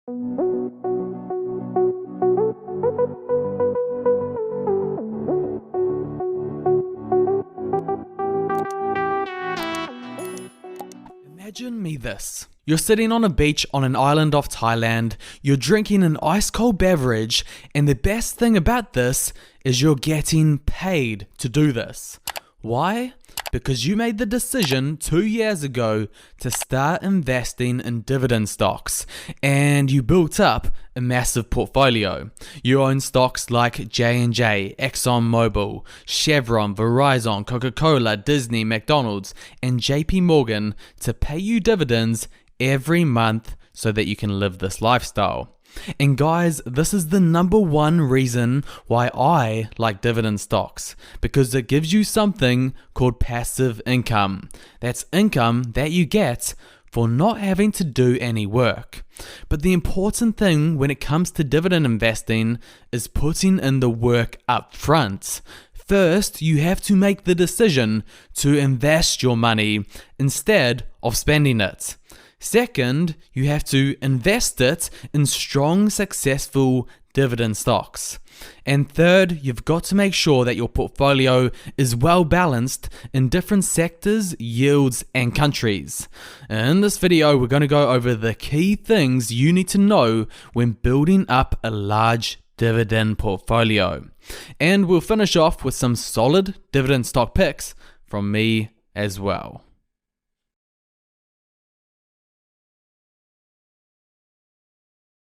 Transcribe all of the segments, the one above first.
Imagine me this. You're sitting on a beach on an island off Thailand, you're drinking an ice cold beverage, and the best thing about this is you're getting paid to do this. Why? Because you made the decision 2 years ago to start investing in dividend stocks, and you built up a massive portfolio. You own stocks like J&J, ExxonMobil, Chevron, Verizon, Coca-Cola, Disney, McDonald's, and JP Morgan to pay you dividends every month so that you can live this lifestyle. And guys, this is the number one reason why I like dividend stocks, because it gives you something called passive income. That's income that you get for not having to do any work. But the important thing when it comes to dividend investing is putting in the work up front. First, you have to make the decision to invest your money instead of spending it. Second, you have to invest it in strong, successful dividend stocks. And third, you've got to make sure that your portfolio is well balanced in different sectors, yields, and countries. In this video, we're going to go over the key things you need to know when building up a large dividend portfolio. And we'll finish off with some solid dividend stock picks from me as well.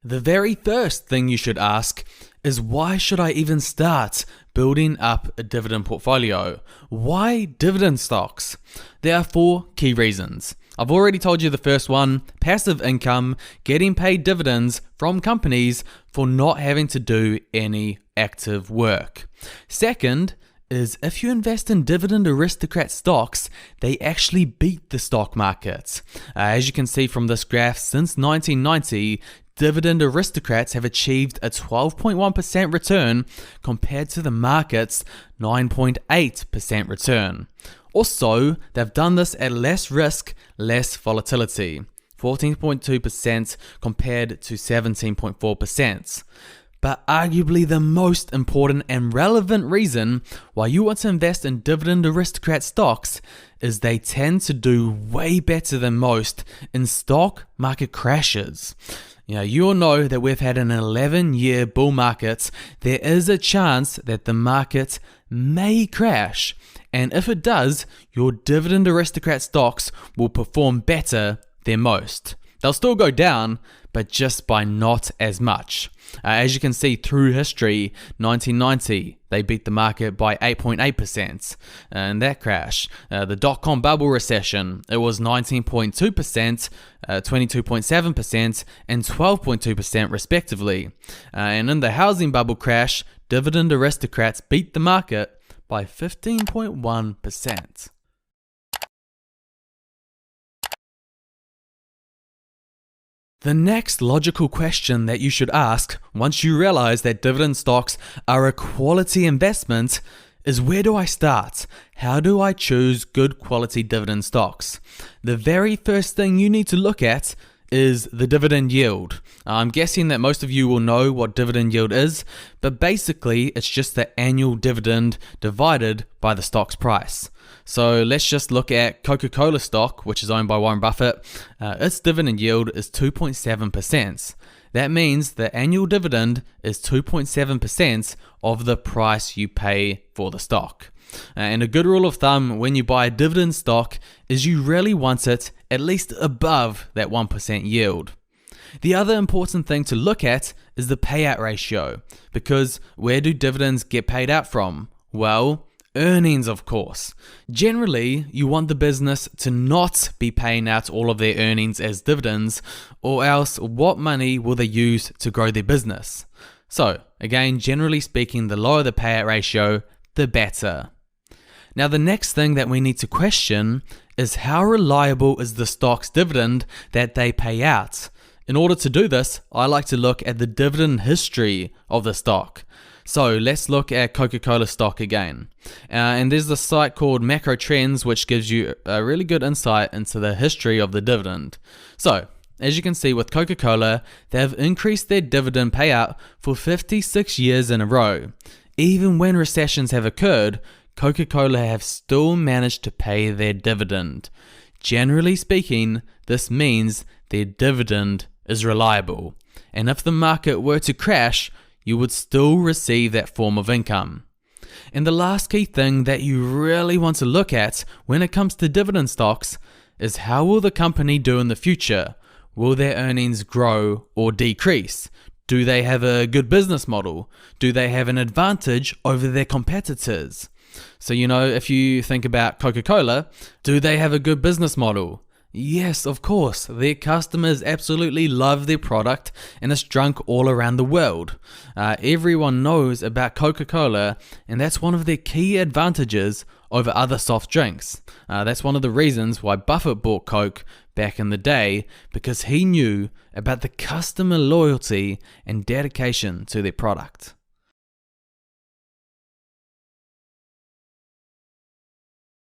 The very first thing you should ask is, why should I even start building up a dividend portfolio? Why dividend stocks? There are 4 key reasons. I've already told you the first one: passive income, getting paid dividends from companies for not having to do any active work. Second is, if you invest in dividend aristocrat stocks, they actually beat the stock market. As you can see from this graph, since 1990, dividend aristocrats have achieved a 12.1% return compared to the market's 9.8% return. Also, they've done this at less risk, less volatility, 14.2% compared to 17.4%. But arguably the most important and relevant reason why you want to invest in dividend aristocrat stocks is they tend to do way better than most in stock market crashes. You all know that we've had an 11-year bull market. There is a chance that the market may crash. And if it does, your dividend aristocrat stocks will perform better than most. They'll still go down, but just by not as much. As you can see through history, 1990, they beat the market by 8.8%. And that crash, the dot-com bubble recession, it was 19.2%, 22.7%, and 12.2% respectively. And in the housing bubble crash, dividend aristocrats beat the market by 15.1%. The next logical question that you should ask once you realize that dividend stocks are a quality investment is, where do I start? How do I choose good quality dividend stocks? The very first thing you need to look at is the dividend yield. I'm guessing that most of you will know what dividend yield is, but basically it's just the annual dividend divided by the stock's price. So let's just look at Coca-Cola stock, which is owned by Warren Buffett. Its dividend yield is 2.7%. That means the annual dividend is 2.7% of the price you pay for the stock. And a good rule of thumb when you buy a dividend stock is you really want it at least above that 1% yield. The other important thing to look at is the payout ratio, because where do dividends get paid out from? Well, earnings, of course. Generally, you want the business to not be paying out all of their earnings as dividends, or else what money will they use to grow their business? So, again, generally speaking, the lower the payout ratio, the better. Now, the next thing that we need to question is, how reliable is the stock's dividend that they pay out? In order to do this, I like to look at the dividend history of the stock. So let's look at Coca-Cola stock again. And there's a site called Macro Trends, which gives you a really good insight into the history of the dividend. So As you can see with Coca-Cola, they have increased their dividend payout for 56 years in a row. Even when recessions have occurred, Coca-Cola have still managed to pay their dividend. Generally speaking, this means their dividend is reliable, and if the market were to crash, you would still receive that form of income. And the last key thing that you really want to look at when it comes to dividend stocks is how will the company do in the future? Will their earnings grow or decrease? Do they have a good business model? Do they have an advantage over their competitors? So, if you think about Coca-Cola, do they have a good business model? Yes, of course. Their customers absolutely love their product and it's drunk all around the world. Everyone knows about Coca-Cola, and that's one of their key advantages over other soft drinks. That's one of the reasons why Buffett bought Coke back in the day, because he knew about the customer loyalty and dedication to their product.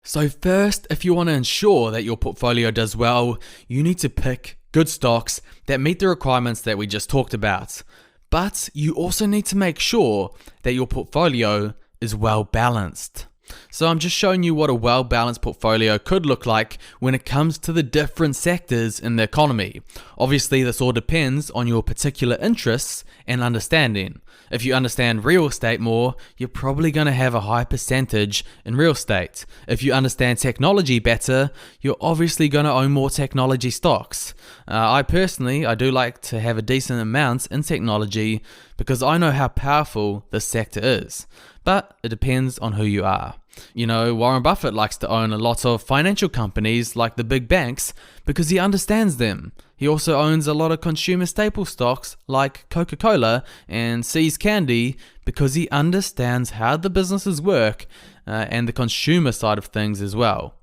So first, if you want to ensure that your portfolio does well, you need to pick good stocks that meet the requirements that we just talked about. But you also need to make sure that your portfolio is well balanced. So I'm just showing you what a well-balanced portfolio could look like when it comes to the different sectors in the economy. Obviously, this all depends on your particular interests and understanding. If you understand real estate more, you're probably going to have a high percentage in real estate. If you understand technology better, you're obviously going to own more technology stocks. I do like to have a decent amount in technology because I know how powerful this sector is. But it depends on who you are. Warren Buffett likes to own a lot of financial companies like the big banks because he understands them. He also owns a lot of consumer staple stocks like Coca-Cola and See's Candy because he understands how the businesses work and the consumer side of things as well.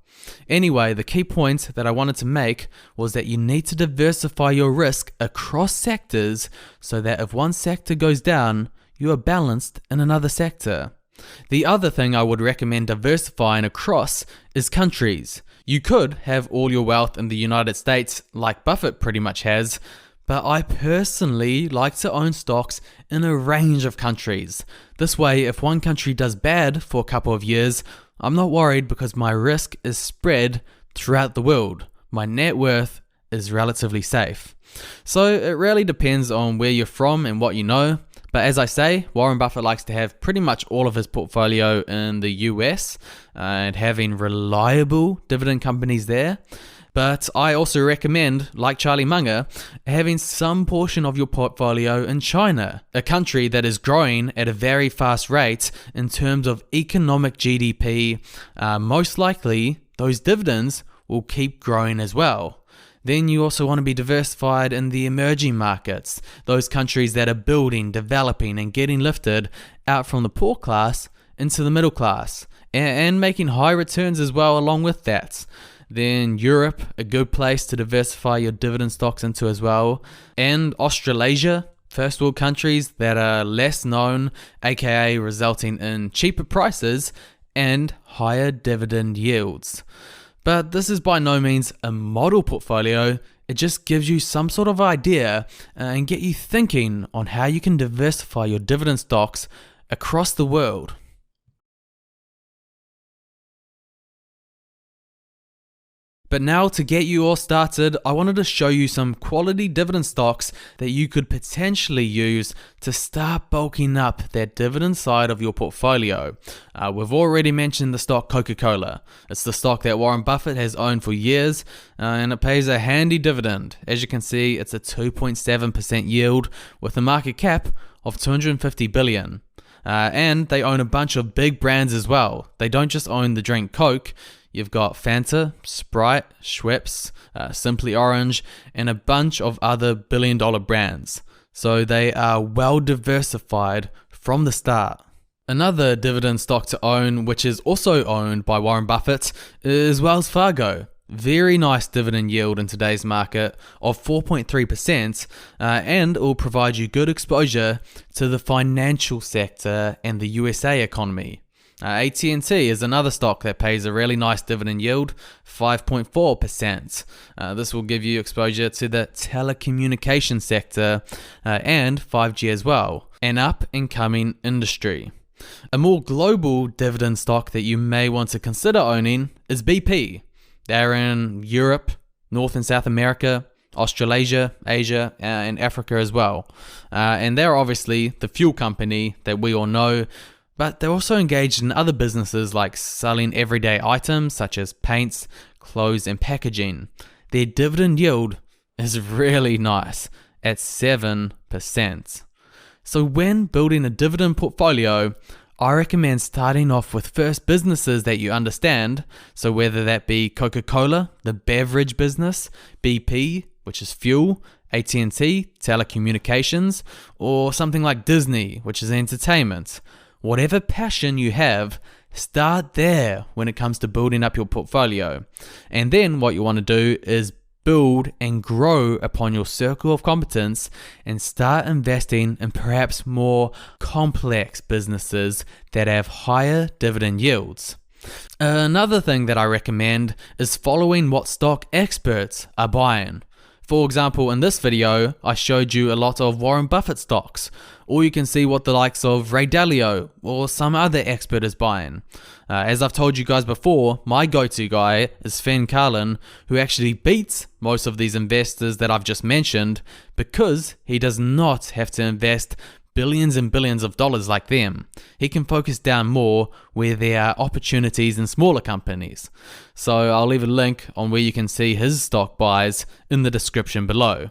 Anyway, the key point that I wanted to make was that you need to diversify your risk across sectors so that if one sector goes down, you are balanced in another sector. The other thing I would recommend diversifying across is countries. You could have all your wealth in the United States like Buffett pretty much has, but I personally like to own stocks in a range of countries. This way, if one country does bad for a couple of years, I'm not worried because my risk is spread throughout the world. My net worth is relatively safe. So it really depends on where you're from and what you know. But as I say, Warren Buffett likes to have pretty much all of his portfolio in the US and having reliable dividend companies there. But I also recommend, like Charlie Munger, having some portion of your portfolio in China, a country that is growing at a very fast rate in terms of economic GDP. Most likely, those dividends will keep growing as well. Then you also want to be diversified in the emerging markets, those countries that are building, developing, and getting lifted out from the poor class into the middle class, and making high returns as well along with that. Then Europe, a good place to diversify your dividend stocks into as well. And Australasia, first world countries that are less known, aka resulting in cheaper prices and higher dividend yields. But this is by no means a model portfolio. It just gives you some sort of idea and get you thinking on how you can diversify your dividend stocks across the world. But now to get you all started, I wanted to show you some quality dividend stocks that you could potentially use to start bulking up that dividend side of your portfolio. We've already mentioned the stock Coca-Cola. It's the stock that Warren Buffett has owned for years, and it pays a handy dividend. As you can see, it's a 2.7% yield with a market cap of $250 billion. And they own a bunch of big brands as well. They don't just own the drink Coke. You've got Fanta, Sprite, Schweppes, Simply Orange, and a bunch of other billion-dollar brands. So they are well diversified from the start. Another dividend stock to own, which is also owned by Warren Buffett, is Wells Fargo. Very nice dividend yield in today's market of 4.3%, and it will provide you good exposure to the financial sector and the USA economy. AT&T is another stock that pays a really nice dividend yield, 5.4%. This will give you exposure to the telecommunication sector and 5G as well, an up-and-coming industry. A more global dividend stock that you may want to consider owning is BP. They're in Europe, North and South America, Australasia, Asia, and Africa as well. And they're obviously the fuel company that we all know, but they're also engaged in other businesses like selling everyday items such as paints, clothes, and packaging. Their dividend yield is really nice at 7%. So when building a dividend portfolio, I recommend starting off with first businesses that you understand. So whether that be Coca-Cola, the beverage business, BP, which is fuel, AT&T, telecommunications, or something like Disney, which is entertainment. Whatever passion you have, start there when it comes to building up your portfolio. And then what you want to do is build and grow upon your circle of competence and start investing in perhaps more complex businesses that have higher dividend yields. Another thing that I recommend is following what stock experts are buying. For example, in this video, I showed you a lot of Warren Buffett stocks, or you can see what the likes of Ray Dalio or some other expert is buying. As I've told you guys before, my go-to guy is Fen Carlin, who actually beats most of these investors that I've just mentioned because he does not have to invest billions and billions of dollars like them. He can focus down more where there are opportunities in smaller companies. So I'll leave a link on where you can see his stock buys in the description below.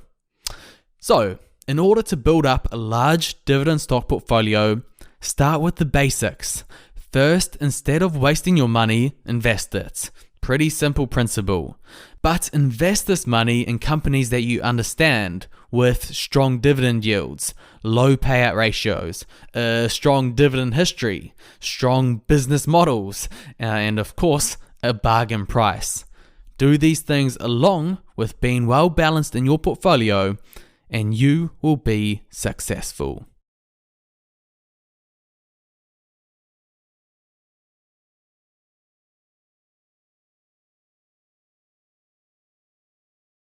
So, in order to build up a large dividend stock portfolio, start with the basics. First, instead of wasting your money, invest it. Pretty simple principle. But invest this money in companies that you understand with strong dividend yields, low payout ratios, a strong dividend history, strong business models, and of course, a bargain price. Do these things along with being well balanced in your portfolio, and you will be successful.